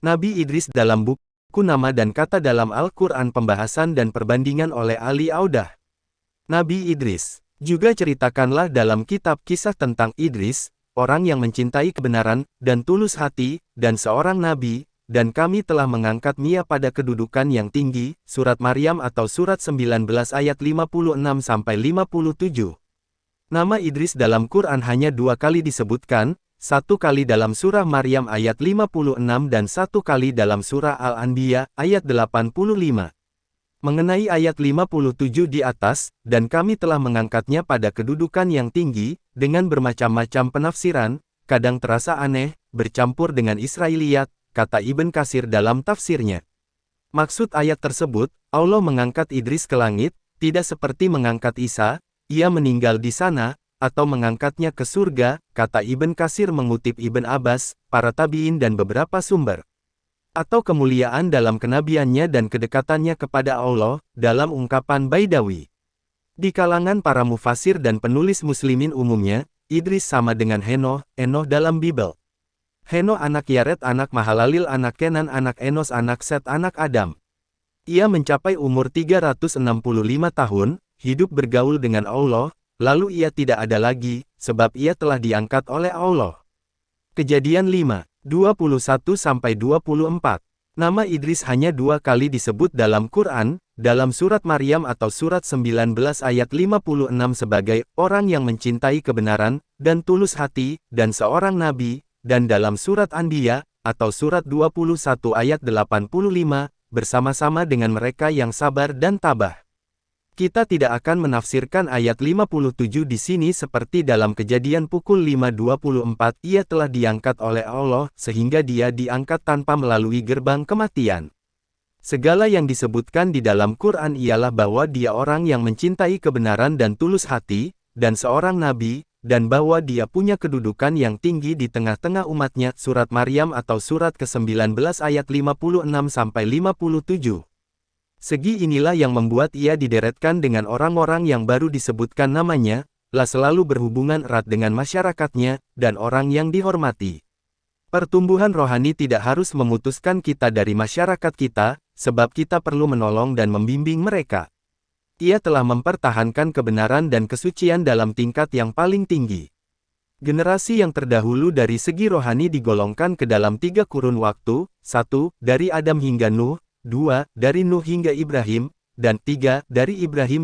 Nabi Idris dalam buku Nama dan Kata dalam Al-Quran, pembahasan dan perbandingan oleh Ali Audah. Nabi Idris. Juga ceritakanlah dalam kitab kisah tentang Idris, orang yang mencintai kebenaran, dan tulus hati, dan seorang nabi, dan kami telah mengangkat Dia pada kedudukan yang tinggi, Surat Maryam atau Surat 19 ayat 56-57. Nama Idris dalam Quran hanya 2 kali disebutkan, 1 kali dalam Surah Maryam ayat 56 dan 1 kali dalam Surah Al-Anbiya ayat 85. Mengenai ayat 57 di atas, dan kami telah mengangkatnya pada kedudukan yang tinggi, dengan bermacam-macam penafsiran, kadang terasa aneh, bercampur dengan Israiliyat, kata Ibn Katsir dalam tafsirnya. Maksud ayat tersebut, Allah mengangkat Idris ke langit, tidak seperti mengangkat Isa, ia meninggal di sana, atau mengangkatnya ke surga, kata Ibn Katsir mengutip Ibn Abbas, para tabi'in dan beberapa sumber. Atau kemuliaan dalam kenabiannya dan kedekatannya kepada Allah, dalam ungkapan Baidawi. Di kalangan para mufasir dan penulis muslimin umumnya, Idris sama dengan Henoh dalam Bible. Henoh anak Yared anak Mahalalil anak Kenan anak Enos anak Set anak Adam. Ia mencapai umur 365 tahun, hidup bergaul dengan Allah, lalu ia tidak ada lagi, sebab ia telah diangkat oleh Allah. Kejadian 5:21-24. Nama Idris hanya 2 kali disebut dalam Quran, dalam Surat Maryam atau Surat 19 ayat 56 sebagai orang yang mencintai kebenaran, dan tulus hati, dan seorang nabi, dan dalam Surat Anbiya, atau Surat 21 ayat 85, bersama-sama dengan mereka yang sabar dan tabah. Kita tidak akan menafsirkan ayat 57 di sini seperti dalam Kejadian pukul 5:24, ia telah diangkat oleh Allah, sehingga dia diangkat tanpa melalui gerbang kematian. Segala yang disebutkan di dalam Quran ialah bahwa dia orang yang mencintai kebenaran dan tulus hati, dan seorang nabi, dan bahwa dia punya kedudukan yang tinggi di tengah-tengah umatnya, Surat Maryam atau Surat ke-19 ayat 56-57. Segi inilah yang membuat ia dideretkan dengan orang-orang yang baru disebutkan namanya, lah selalu berhubungan erat dengan masyarakatnya, dan orang yang dihormati. Pertumbuhan rohani tidak harus memutuskan kita dari masyarakat kita, sebab kita perlu menolong dan membimbing mereka. Ia telah mempertahankan kebenaran dan kesucian dalam tingkat yang paling tinggi. Generasi yang terdahulu dari segi rohani digolongkan ke dalam 3 kurun waktu, 1, dari Adam hingga Nuh, 2, dari Nuh hingga Ibrahim, dan 3, dari Ibrahim hingga